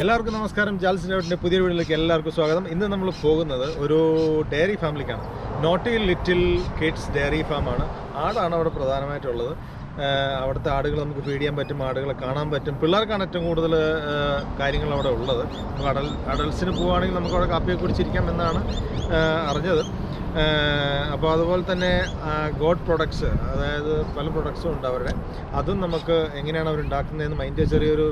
എല്ലാവർക്കും നമസ്കാരം. ജാൽസിൻ്റെ പുതിയ വീഡിയോയിലേക്ക് എല്ലാവർക്കും സ്വാഗതം. ഇന്ന് നമ്മൾ പോകുന്നത് ഒരു ഡയറി ഫാമിലേക്കാണ്. നോട്ടി ലിറ്റിൽ കിഡ്സ് ഡയറി ഫാമാണ്. ആടാണ് അവിടെ പ്രധാനമായിട്ടുള്ളത്. അവിടുത്തെ ആടുകൾ നമുക്ക് ഫീഡ് ചെയ്യാൻ പറ്റും, ആടുകളെ കാണാൻ പറ്റും. പിള്ളേർക്കാണ് ഏറ്റവും കൂടുതൽ കാര്യങ്ങൾ അവിടെ ഉള്ളത്. നമുക്ക് അഡൽസിന് പോവുകയാണെങ്കിൽ നമുക്ക് അവിടെ കാപ്പിയൊക്കെ കുടിച്ചിരിക്കാം എന്നാണ് അറിഞ്ഞത്. അപ്പോൾ അതുപോലെ തന്നെ ഗോഡ് പ്രൊഡക്ട്സ്, അതായത് പല പ്രൊഡക്ട്സും ഉണ്ട് അവരുടെ. അതും നമുക്ക് എങ്ങനെയാണ് അവരുണ്ടാക്കുന്നതെന്ന് അതിൻ്റെ ചെറിയൊരു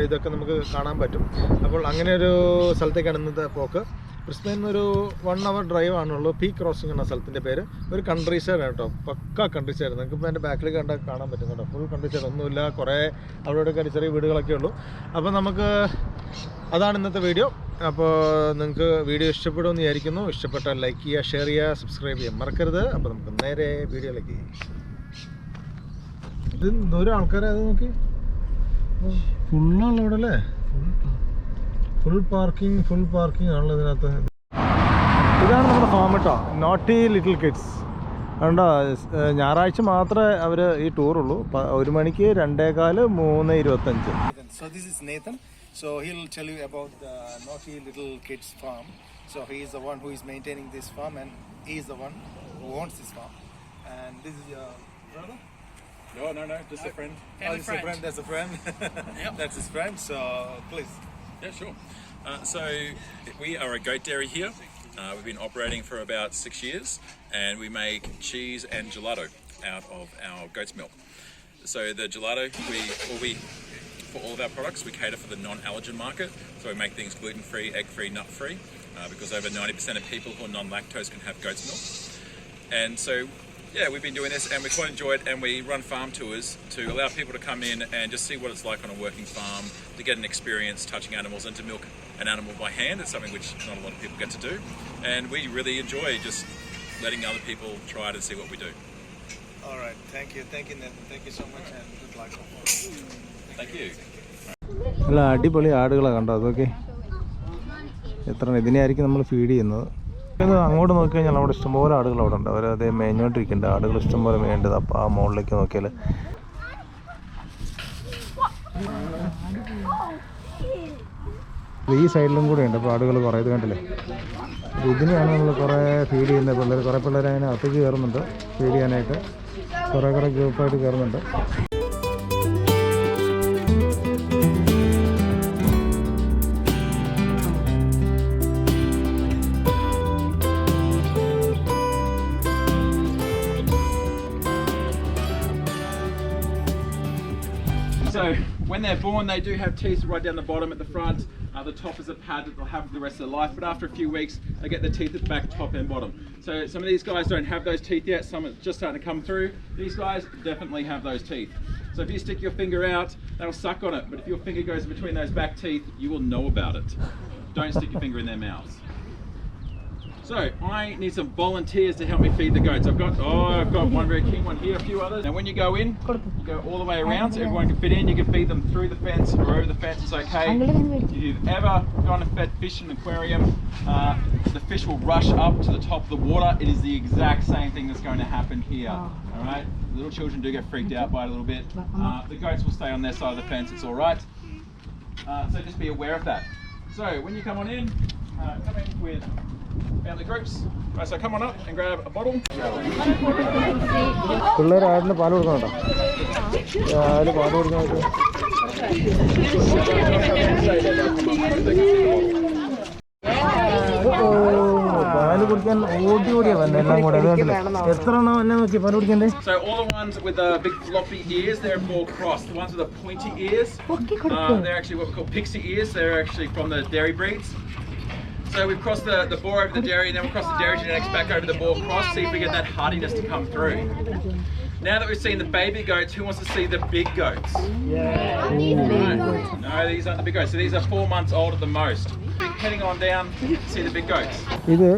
ഇതൊക്കെ നമുക്ക് കാണാൻ പറ്റും. അപ്പോൾ അങ്ങനെ ഒരു സ്ഥലത്തേക്കാണ് ഇന്നത്തെ പോക്ക്. ബ്രിസ്ബെയിനിൽ നിന്നൊരു 1 hour ഡ്രൈവ് ആണുള്ളൂ. പീക്ക് ക്രോസിംഗ് എന്ന സ്ഥലത്തിൻ്റെ പേര്. ഒരു കൺട്രി സൈഡ് കേട്ടോ, പക്ക കൺട്രി സൈഡ്. നിങ്ങൾക്ക് ഇപ്പോൾ എൻ്റെ ബാക്കിൽ കാണാൻ പറ്റും കേട്ടോ. ഫുൾ കൺട്രി സൈഡ്, ഒന്നുമില്ല, കുറേ അവിടെ ചെറിയ വീടുകളൊക്കെ ഉള്ളൂ. അപ്പോൾ നമുക്ക് അതാണ് ഇന്നത്തെ വീഡിയോ. അപ്പോൾ നിങ്ങൾക്ക് വീഡിയോ ഇഷ്ടപ്പെടുമെന്ന് വിചാരിക്കുന്നു. ഇഷ്ടപ്പെട്ടാൽ ലൈക്ക് ചെയ്യുക, ഷെയർ ചെയ്യുക, സബ്സ്ക്രൈബ് ചെയ്യാൻ മറക്കരുത്. അപ്പോൾ നമുക്ക് നേരെ വീഡിയോയിലേക്ക്. ഇത് ദൂരം ആൾക്കാരെ അത് നോക്കി ഫുള്ളാണല്ലോ ഇവിടെ അല്ലേ. ഫുൾ പാർക്കിംഗ് ആണല്ലോ ഇതിനകത്ത്. ഇതാണ് നമ്മുടെ ഫാം കേട്ടോ, നോട്ടി ലിറ്റിൽ കിഡ്സ്. അതുകൊണ്ടോ ഞായറാഴ്ച മാത്രമേ അവർ ഈ ടൂറുള്ളൂ. 1 മണിക്ക് 2:15, 3:25. So this is Nathan. So he'll tell you about the Naughty Little Kids farm. So he is the one who is maintaining this farm, and he is the one who owns this farm. And this is your brother? No, just a friend. Oh, this is a friend. That's a friend. Yep. That's his friend. So please. Yeah, sure. So we are a goat dairy here. We've been operating for about 6 years, and we make cheese and gelato out of our goat's milk. So the gelato, for all of our products, we cater for the non-allergen market. So we make things gluten-free, egg-free, nut-free, because over 90% of people who are non-lactose can have goat's milk. And so, yeah, we've been doing this and we quite enjoy it, and we run farm tours to allow people to come in and just see what it's like on a working farm, to get an experience touching animals and to milk an animal by hand. It's something which not a lot of people get to do, and we really enjoy just letting other people try it and see what we do. All right, thank you Nathan, thank you so much, and good luck. Thank you. നല്ല അടിപൊളി ആടുകളാണ് കണ്ടോ. അതൊക്കെ എത്ര ഇതിനെയായിരിക്കും നമ്മൾ feed ചെയ്യുന്നത്. അങ്ങോട്ട് നോക്കി കഴിഞ്ഞാൽ അവിടെ ഇഷ്ടംപോലെ ആടുകൾ അവിടെ ഉണ്ട്. അവരത് മേഞ്ഞോണ്ടിരിക്കുന്നുണ്ട്. ആടുകൾ ഇഷ്ടംപോലെ മേയേണ്ടത്. അപ്പോൾ ആ മുകളിലേക്ക് നോക്കിയാൽ ഈ സൈഡിലും കൂടെ ഉണ്ട്. അപ്പോൾ ആടുകൾ കുറേ ഇത് കണ്ടില്ലേ. ഇതിനെയാണ് നമ്മൾ കുറേ ഫീഡ് ചെയ്യുന്നത്. കുറേ പിള്ളേർ അങ്ങനെ അകത്തേക്ക് കയറുന്നുണ്ട് ഫീഡ് ചെയ്യാനായിട്ട്. കുറേ ഗ്രൂപ്പായിട്ട് കയറുന്നുണ്ട്. So when they're born, they do have teeth right down the bottom at the front. The top is a pad that they'll have for the rest of their life, but after a few weeks they get the teeth at the back, top and bottom. So some of these guys don't have those teeth yet, some are just starting to come through. These guys definitely have those teeth. So if you stick your finger out, they'll suck on it, but if your finger goes between those back teeth, you will know about it. Don't stick your finger in their mouths. So I need some volunteers to help me feed the goats. I've got one very keen one here, a few others. Now when you go in, you go all the way around so everyone can fit in. You can feed them through the fence or over the fence, it's okay. If you've ever gone and fed fish in an aquarium, the fish will rush up to the top of the water. It is the exact same thing that's going to happen here. Alright, little children do get freaked out by it a little bit. The goats will stay on their side of the fence, it's alright. So just be aware of that. So when you come on in, come in with family groups. Right, so come on up and grab a bottle. പിള്ളേർ ആടിന് പാൽ കൊടുക്കണോ? ആര് പാൽ കൊടുക്കണോ? പാല് കുടിക്കാൻ ഓടിയാ വന്നെ എല്ലാം കൂടെ. എത്ര എണ്ണം എന്നെ നോക്കി പാല് കുടിക്കണ്ടേ? So all the ones with the big floppy ears, they're more crossed. The ones with the pointy ears, they're actually what we call pixie ears. They're actually from the dairy breeds. So we've crossed the boar over the dairy, and then we'll cross the dairy genetics back over the boar cross, see if we get that hardiness to come through. Now that we've seen the baby goats, who wants to see the big goats? Yeah. Right. No, these aren't the big goats. So these are 4 months old at the most. Heading on down to see the big goats. ഇത്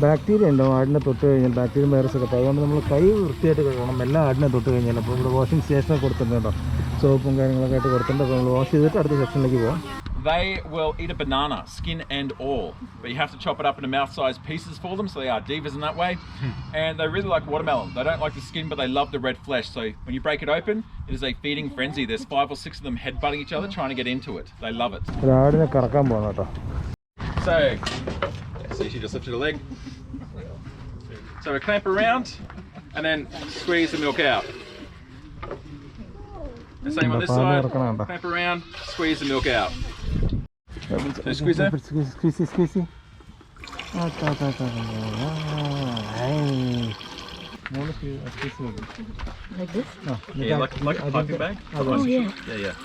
bacteria ഉണ്ടോ ആടിനെ തൊട്ട് കഴിഞ്ഞാൽ? Bacteria virus ഒക്കെ. അതുകൊണ്ട് നമ്മൾ കൈ വൃത്തിയായിട്ട് കഴുകണം എല്ലാ ആടിനെ തൊട്ട് കഴിഞ്ഞാൽ. അപ്പോൾ ഇവിടെ വാഷിംഗ് സ്റ്റേഷനൊക്കെ കൊടുത്തിട്ടുണ്ട് കേട്ടോ, സോപ്പും കാര്യങ്ങളൊക്കെ ആയിട്ട് കൊടുത്തിട്ടുണ്ട്. അപ്പോൾ നമ്മൾ വാഷ് ചെയ്തിട്ട് അടുത്ത സെക്ഷനിലേക്ക് പോകാം. they will eat a banana, skin and all. But you have to chop it up into mouth-sized pieces for them, so they are divas in that way. And they really like watermelon. They don't like the skin, but they love the red flesh. So when you break it open, it is a feeding frenzy. There's 5 or 6 of them headbutting each other, trying to get into it. They love it. So she just lifted a leg. So we clamp around and then squeeze the milk out. The same on this side, clamp around, squeeze the milk out. So squeeze there. Squeeze. Like this? Yeah, like a piping bag. Oh, yeah. Yeah.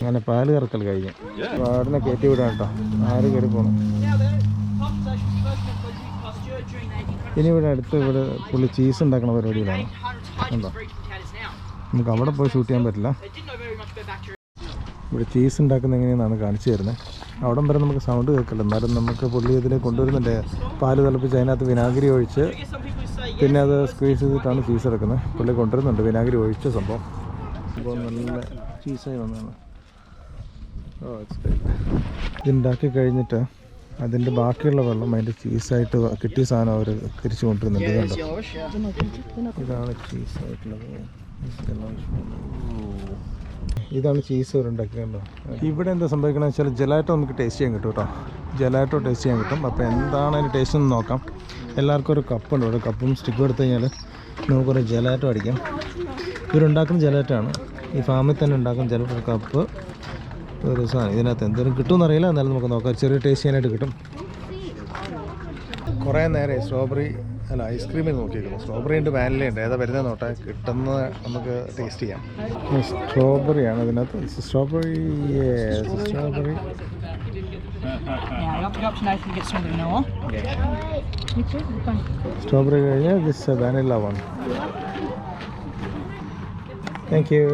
അങ്ങനെ പാല് കറക്കൽ കഴിഞ്ഞു. പാടിനെ കയറ്റി വിടാം കേട്ടോ. ആര് കയറി പോകണം. ഇനി ഇവിടെ അടുത്ത് ഇവിടെ പുള്ളി ചീസ് ഉണ്ടാക്കുന്ന പരിപാടിയിലാണ്. ഉണ്ടോ? നമുക്ക് അവിടെ പോയി ഷൂട്ട് ചെയ്യാൻ പറ്റില്ല. ഇവിടെ ചീസ് ഉണ്ടാക്കുന്ന എങ്ങനെയെന്നാണ് കാണിച്ചു തരുന്നത്. അവിടം വരെ നമുക്ക് സൗണ്ട് കേൾക്കില്ല. എന്നാലും നമുക്ക് പുള്ളി ഇതിൽ കൊണ്ടുവരുന്നുണ്ട്. പാല് തിളപ്പിച്ച് അതിനകത്ത് വിനാഗിരി ഒഴിച്ച് പിന്നെ അത് സ്ക്വീസ് ചെയ്തിട്ടാണ് ചീസ് എടുക്കുന്നത്. പുള്ളി കൊണ്ടുവരുന്നുണ്ട് വിനാഗിരി ഒഴിച്ച സംഭവം. അപ്പോൾ നല്ല ചീസായി വന്നതാണ്. ഇതുണ്ടാക്കി കഴിഞ്ഞിട്ട് അതിൻ്റെ ബാക്കിയുള്ള വെള്ളം അതിൻ്റെ ചീസായിട്ട് കിട്ടിയ സാധനം അവർ തിരിച്ചു കൊണ്ടുവരുന്നുണ്ട്. കണ്ടോ, ഇതാണ് ചീസായിട്ടുള്ളത്. ഇതാണ് ചീസ് അവരുണ്ടാക്കിയത്. കണ്ടോ, ഇവിടെ എന്താ സംഭവിക്കണമെന്ന് വെച്ചാൽ ജലാറ്റോ നമുക്ക് ടേസ്റ്റ് ചെയ്യാൻ കിട്ടും കേട്ടോ. ജലാറ്റോ ടേസ്റ്റ് ചെയ്യാൻ കിട്ടും. അപ്പോൾ എന്താണ് അതിൻ്റെ ടേസ്റ്റ് എന്ന് നോക്കാം. എല്ലാവർക്കും ഒരു കപ്പുണ്ട്. ഒരു കപ്പും സ്റ്റിക്കും എടുത്തു കഴിഞ്ഞാൽ നമുക്കൊരു ജലാറ്റോ അടിക്കാം. ഇവരുണ്ടാക്കുന്ന ജലാറ്റാണ്. ഈ ഫാമിൽ തന്നെ ഉണ്ടാക്കുന്ന ജലാറ്റോ കപ്പ് ഒരു സാധനം. ഇതിനകത്ത് എന്തെങ്കിലും കിട്ടുമെന്നറിയില്ല. എന്നാലും നമുക്ക് നോക്കാം. ചെറിയ ടേസ്റ്റ് ചെയ്യാനായിട്ട് കിട്ടും. കുറേ നേരെ സ്ട്രോബെറി അല്ല ഐസ്ക്രീമിൽ നോക്കിയിരിക്കുന്നു. സ്ട്രോബെറി ഉണ്ട്, വാനില ഉണ്ട്. ഏതാ വരുന്നത് നോട്ടെ. കിട്ടുന്നത് നമുക്ക് ടേസ്റ്റ് ചെയ്യാം. സ്ട്രോബെറിയാണ് ഇതിനകത്ത്. സ്ട്രോബെറി സ്ട്രോബെറി കഴിഞ്ഞാൽ this vanilla one. Thank you.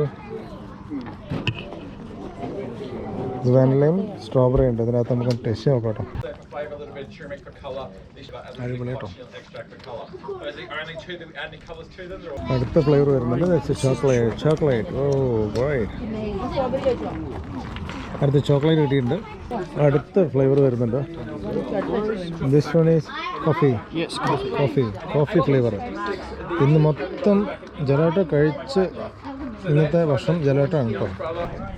വാനിലയും സ്ട്രോബെറി ഉണ്ട് ഇതിനകത്ത്. നമുക്ക് ടേസ്റ്റ് നോക്കാം കേട്ടോ. അടിപൊളി കേട്ടോ. അടുത്ത ഫ്ലേവർ വരുന്നുണ്ട് ചോക്ലേറ്റ്. ഓ റൈറ്റ്. അടുത്ത ചോക്ലേറ്റ് കിട്ടിയിട്ടുണ്ട്. അടുത്ത ഫ്ലേവർ വരുന്നുണ്ട്. This one is coffee flavour. ഇന്ന് മൊത്തം ജലാറ്റോ കഴിച്ച് ഇന്നത്തെ ഭക്ഷണം ജലാറ്റോ ആണ് കേട്ടോ.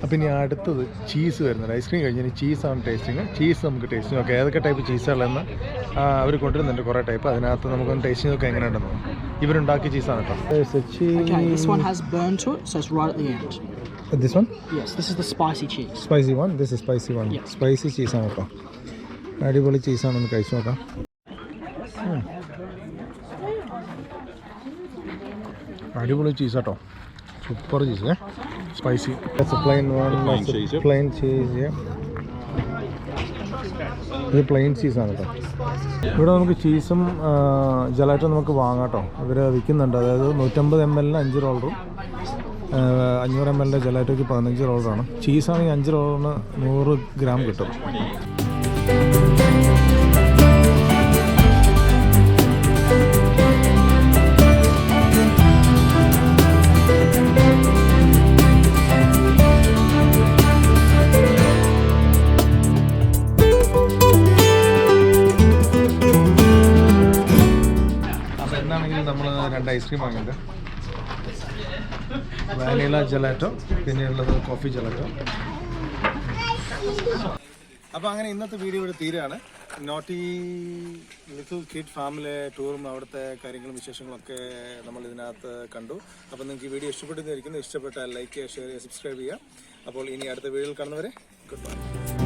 അപ്പം ഇനി അടുത്തത് ചീസ് വരുന്നുണ്ട്. ഐസ്ക്രീം കഴിഞ്ഞാൽ ചീസാണ് ടേസ്റ്റിങ്. ചീസ് നമുക്ക് ടേസ്റ്റ് നോക്കാം. ഏതൊക്കെ ടൈപ്പ് ചീസുകളെന്ന് അവർ കൊണ്ടുവരുന്നുണ്ട്. കുറേ ടൈപ്പ്. അതിനകത്ത് നമുക്കൊന്ന് ടേസ്റ്റ് നോക്കാം എങ്ങനെയുണ്ടെന്ന്. ഇവരുണ്ടാക്കിയ ചീസാണ് കേട്ടോ. This one has burn to it, so it's right at the end. This one? Yes, this is the spicy cheese. Spicy one? This is spicy one. Yeah. Spicy ചീസാണ് കേട്ടോ. അടിപൊളി ചീസാണെന്ന് കഴിച്ചു നോക്കാം. അടിപൊളി ചീസ് കേട്ടോ. Super cheese. Spicy. Plain cheese. ഇത് plain ചീസാണ് കേട്ടോ. ഇവിടെ നമുക്ക് ചീസും ജലാറ്റോ നമുക്ക് വാങ്ങാം കേട്ടോ. ഇവർ വിൽക്കുന്നുണ്ട്. അതായത് 150 ml $5. 500 ml ജലാറ്റോയ്ക്ക് $15. ചീസാണെങ്കിൽ $5 100 ഗ്രാം കിട്ടും. നമ്മൾ 2 ഐസ്ക്രീം വാങ്ങിയത്. വാനില ജലാറ്റോ, പിന്നെയുള്ളത് കോഫി ജലാറ്റോ. അപ്പോൾ അങ്ങനെ ഇന്നത്തെ വീഡിയോ ഇവിടെ തീരുകയാണ്. നോട്ടി ലിറ്റിൽ കിഡ് ഫാമിലെ ടൂറും അവിടുത്തെ കാര്യങ്ങളും വിശേഷങ്ങളൊക്കെ നമ്മൾ ഇതിനകത്ത് കണ്ടു. അപ്പോൾ നിങ്ങൾക്ക് ഈ വീഡിയോ ഇഷ്ടപ്പെട്ടെന്നിരിക്കുന്നു. ഇഷ്ടപ്പെട്ടാൽ ലൈക്ക് ചെയ്യുക, ഷെയർ ചെയ്യുക, സബ്സ്ക്രൈബ് ചെയ്യുക. അപ്പോൾ ഇനി അടുത്ത വീഡിയോയിൽ കാണുന്നവരെ ഗുഡ് ബൈ.